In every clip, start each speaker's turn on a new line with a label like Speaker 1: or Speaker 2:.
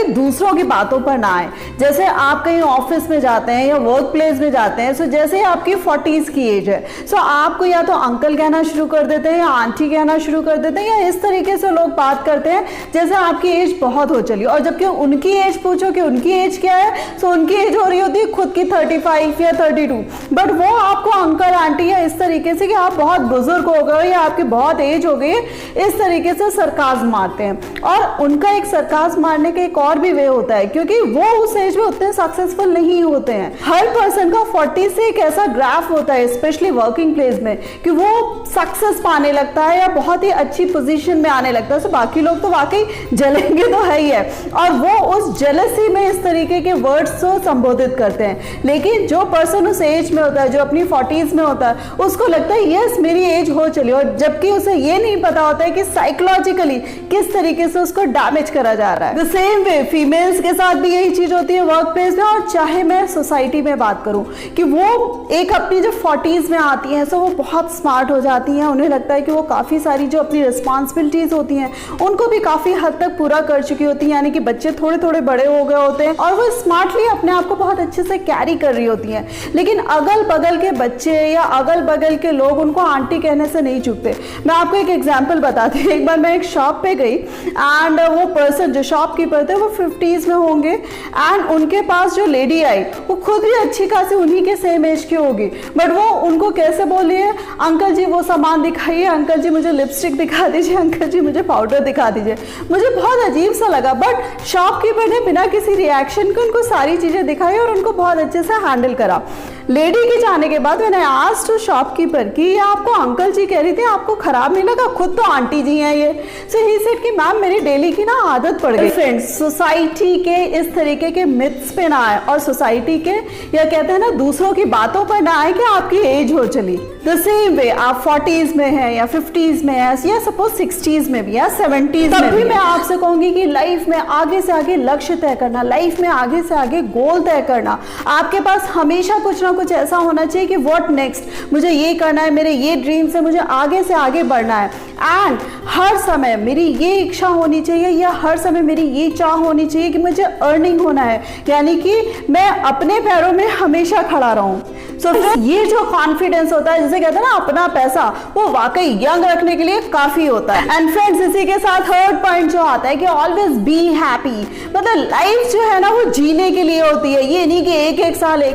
Speaker 1: दूसरों की बातों पर ना आए। जैसे आप कहीं ऑफिस में जाते हैं या वर्क प्लेस में जाते हैं, सो जैसे आपकी 40s की एज है, सो आपको या तो अंकल कहना शुरू कर देते हैं या आंटी कहना शुरू कर देते हैं, या इस तरीके से लोग बात करते हैं जैसे आपकी एज बहुत हो चली। और जबकि उनकी एज पूछो कि उनकी एज क्या है, सो उनकी एज हो रही होती है खुद की 35 या 32, बट वो आपको अंकल आंटी या इस तरीके से कि आप बहुत बुजुर्ग हो गए या आपकी बहुत एज हो गई, इस तरीके से सरकाज़्म मारते हैं। और उनका एक सरकाज़्म मारने का एक और भी वे होता है, क्योंकि वो उस एज में उतने सक्सेसफुल नहीं होते हैं। हर पर्सन का 40 से एक ऐसा ग्राफ होता है, स्पेशली वर्किंग प्लेस में, कि वो सक्सेस पाने लगता है या बहुत ही अच्छी पोजीशन में आने लगता है। सो बाकी लोग तो वाकई जलेंगे तो है ही है, और वो उस जेलसी में इस तरीके के वर्ड्स को संबोधित करते हैं। लेकिन जो पर्सन उस एज में होता है, जो अपनी 40s में होता है, उसको लगता है यस मेरी एज हो चली, और जबकि उसे ये नहीं पता होता है कि साइकोलॉजिकली किस तरीके से उसको डैमेज करा जा रहा है। द सेम वे फीमेल्स के साथ भी यही चीज होती है वर्क प्लेस में। और चाहे मैं सोसाइटी में बात करूं कि वो एक अपनी जो 40s में आती हैं, सो वो बहुत स्मार्ट हो जाती हैं, उन्हें लगता है कि वो काफ़ी सारी जो अपनी रिस्पॉन्सिबिलिटीज़ होती हैं उनको भी काफ़ी हद तक पूरा कर चुकी होती हैं, यानी कि बच्चे थोड़े थोड़े बड़े हो गए होते हैं और वो स्मार्टली अपने आप को बहुत अच्छे से कैरी कर रही होती हैं। लेकिन अगल बगल के बच्चे या अगल बगल के लोग उनको आंटी कहने से नहीं चूकते। मैं आपको एक एग्जाम्पल बताती हूँ। एक बार मैं एक शॉप पे गई एंड वो पर्सन जो शॉपकीपर थे वो 50s में होंगे, एंड उनके पास जो लेडी आई वो खुद भी अच्छी खासी उन्हीं के सेम एज की होगी, बट वो उनको कैसे बोली है, अंकल जी वो सामान दिखाइए, अंकल जी मुझे लिपस्टिक दिखा दीजिए, अंकल जी मुझे पाउडर दिखा दीजिए। मुझे बहुत अजीब सा लगा, बट शॉपकीपर ने बिना किसी रिएक्शन के उनको सारी चीज़ें दिखाई और उनको बहुत अच्छे से हैंडल करा। लेडी के जाने के बाद मैंने आस्क्ड टू शॉपकीपर कि ये आपको अंकल जी कह रही थी, आपको खराब नहीं लगा? खुद तो आंटी जी हैं ये। सो ही सेड कि मैम मेरी डेली की ना आदत पड़ गई। फ्रेंड्स, सोसाइटी के इस तरीके के मिथ्स पे ना आए, और सोसाइटी के या कहते हैं ना दूसरों की बातों पर ना आए कि आपकी एज हो चली। द सेम वे आप 40s में हैं या 50s में हैं या सपोज 60s में भी या 70s में भी मैं आपसे कहूंगी कि लाइफ में आगे से आगे लक्ष्य तय करना, लाइफ में आगे से आगे गोल तय करना। आपके पास हमेशा कुछ ना कुछ ऐसा होना चाहिए कि व्हाट नेक्स्ट, मुझे ये करना है, मेरे ये ड्रीम्स है, मुझे आगे से आगे बढ़ना है। एंड हर समय मेरी ये इच्छा होनी चाहिए या हर समय मेरी ये चाह होनी चाहिए कि मुझे अर्निंग होना है, यानी कि मैं अपने पैरों में हमेशा खड़ा रहूं। सो ये जो कॉन्फिडेंस होता है, जिसे कहते हैं ना अपना पैसा, वो वाकई यंग रखने के लिए काफी होता है। एंड फ्रेंड्स, इसी के साथ थर्ड पॉइंट जो आता है कि ऑलवेज बी हैप्पी। मतलब लाइफ जो है ना वो जीने के लिए होती है, ये नहीं कि एक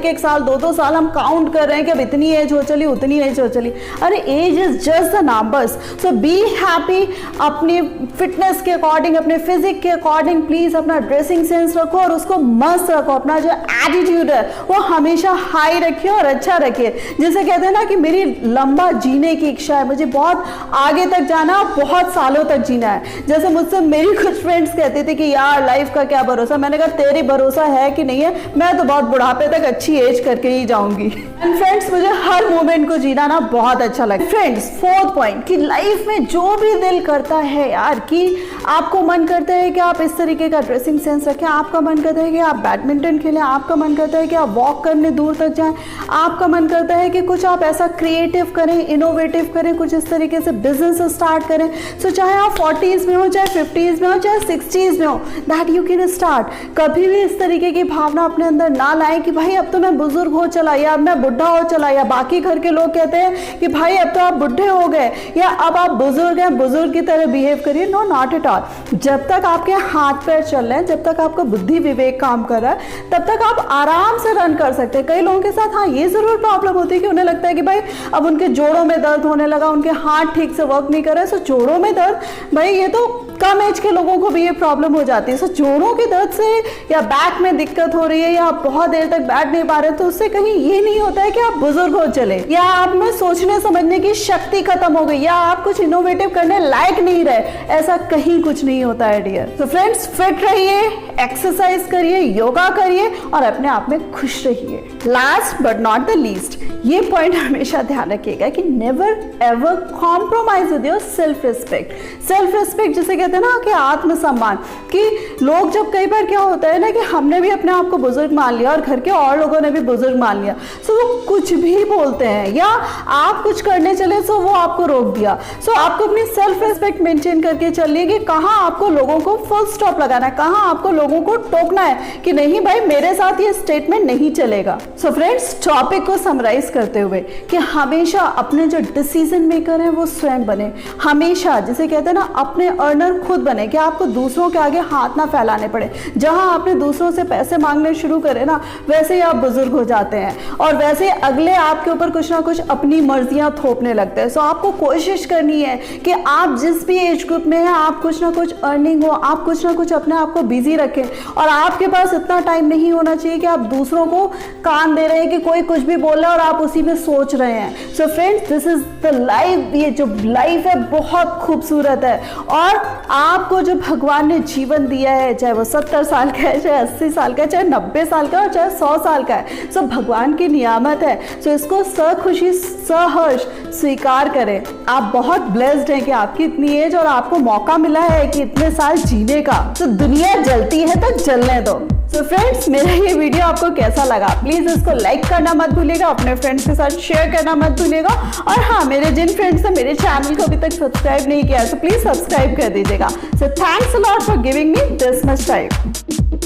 Speaker 1: एक साल 2-2 साल हम काउंट कर रहे हैं कि अब इतनी एज हो चली उतनी एज हो चली। अरे age is just the numbers. So be happy, अपनी फिटनेस के अकॉर्डिंग, अपने फिजिक के अकॉर्डिंग प्लीज अपना ड्रेसिंग सेंस रखो और उसको मस्त रखो। अपना जो एटीट्यूड है वो हमेशा हाई रखिए और अच्छा रखिए। जिसे कहते हैं ना कि मेरी लंबा जीने की इच्छा है, मुझे बहुत आगे तक जाना, बहुत सालों तक जीना है। जैसे मुझसे मेरी कुछ फ्रेंड्स कहती थी कि यार लाइफ का क्या भरोसा। मैंने कहा तेरी भरोसा है कि नहीं है, मैं तो बहुत बुढ़ापे तक अच्छी एज करके ही जाऊंगी। एंड फ्रेंड्स, मुझे हर मोमेंट को जीना ना बहुत अच्छा लगता है। फ्रेंड्स, फोर्थ पॉइंट कि लाइफ में जो भी दिल करता है यार, कि आपको मन करता है कि आप इस तरीके का ड्रेसिंग सेंस रखें, आपका मन करता है कि आप बैडमिंटन खेलें, आपका मन करता है कि आप वॉक करने दूर तक जाएं, आपका मन करता है कि कुछ आप ऐसा क्रिएटिव करें, इनोवेटिव करें, कुछ इस तरीके से बिजनेस स्टार्ट करें। सो चाहे आप 40s में हो, चाहे 50s में हो, चाहे 60s में हो, दैट यू कैन स्टार्ट। कभी भी इस तरीके की भावना अपने अंदर ना लाएं कि भाई अब तो मैं बुजुर्ग हो चला, या अब मैं बुढ़ा हो चला, या बाकी घर के लोग कहते हैं कि भाई अब तो आप बुढ़े हो गए, या अब आप बुजुर्ग हैं, बुजुर्ग की तरह बिहेव करिए। No, not at all. जब तक आपके हाथ पैर चल रहे हैं, जब तक आपका बुद्धि विवेक काम कर रहा है, तब तक आप आराम से रन कर सकते हैं। कई लोगों के साथ हाँ ये जरूर प्रॉब्लम होती है कि उन्हें लगता है कि भाई अब उनके जोड़ों में दर्द होने लगा, उनके हाथ ठीक से वर्क नहीं कर रहे। सो जोड़ों में दर्द, भाई ये तो कम एज के लोगों को भी ये प्रॉब्लम हो जाती है। सो जोड़ों के दर्द से या बैक में दिक्कत हो रही है या आप बहुत देर तक बैठ नहीं पा रहे, तो उससे कहीं ये नहीं होता है कि आप बुजुर्ग हो चले, या आप में सोचने समझने की शक्ति खत्म हो गई, या आप कुछ इनोवेटिव करने लायक नहीं रहे। ऐसा कहीं कुछ नहीं होता है डियर। तो फ्रेंड्स, फिट रहिए, एक्सरसाइज करिए, योगा करिए और अपने आप में खुश रहिए। Last but not the least, ये पॉइंट हमेशा ध्यान रखिएगा कि never ever compromise with your self respect. Self respect जिसे कहते कहते हैं ना कि आत्मसम्मान, कि लोग जब कई बार क्या होता है ना कि हमने भी अपने आप को बुजुर्ग मान लिया और घर के और लोगों ने भी बुजुर्ग मान लिया, सो वो कुछ भी बोलते हैं या आप कुछ करने चले सो वो आपको रोक दिया। सो आपको अपनी सेल्फ रिस्पेक्ट मेंटेन करके चलिए कि कहाँ आपको लोगों को फुल स्टॉप लगाना है, कहाँ आपको लोगों को टोकना है कि नहीं भाई मेरे साथ ये स्टेटमेंट नहीं चलेगा। सो फ्रेंड्स, टॉपिक को समराइज करते हुए कि हमेशा अपने जो डिसीजन मेकर हैं वो स्वयं बने, हमेशा जिसे कहते हैं ना अपने अर्नर खुद बने, कि आपको दूसरों के आगे हाथ ना फैलाने पड़े। जहां आपने दूसरों से पैसे मांगने शुरू करे ना, वैसे ही आप बुजुर्ग हो जाते हैं और वैसे ही अगले आपके ऊपर कुछ ना कुछ अपनी मर्जियां थोपने लगते हैं। सो आपको कोशिश करनी है कि आप जिस भी एज ग्रुप में हैं आप कुछ ना कुछ अर्निंग हो, आप कुछ ना कुछ अपने आप को बिजी रखें और आपके पास इतना टाइम नहीं होना चाहिए कि आप दूसरों को कान दे रहे हैं कि कोई कुछ भी बोल रहा है और आप उसी में सोच रहे हैं। So friends, this is the life. ये जो लाइफ है बहुत खूबसूरत है और आपको जो भगवान ने जीवन दिया है, चाहे वो 70 साल का है, चाहे 80 साल का है, चाहे 90 साल का है और चाहे 100 साल का है, सो भगवान की नियामत है। सो इसको सखुशी सहर्ष स्वीकार करें। आप बहुत ब्लेस्ड हैं कि आपकी इतनी एज और आपको मौका मिला है कि इतने साल जीने का। तो दुनिया जलती है तो जलने दो। सो फ्रेंड्स, मेरा ये वीडियो आपको कैसा लगा प्लीज इसको लाइक करना मत भूलिएगा, अपने फ्रेंड्स के साथ शेयर करना मत भूलिएगा और हाँ, मेरे जिन फ्रेंड्स ने मेरे चैनल को अभी तक सब्सक्राइब नहीं किया तो प्लीज सब्सक्राइब कर दीजिएगा। So thanks a lot for giving me this much time.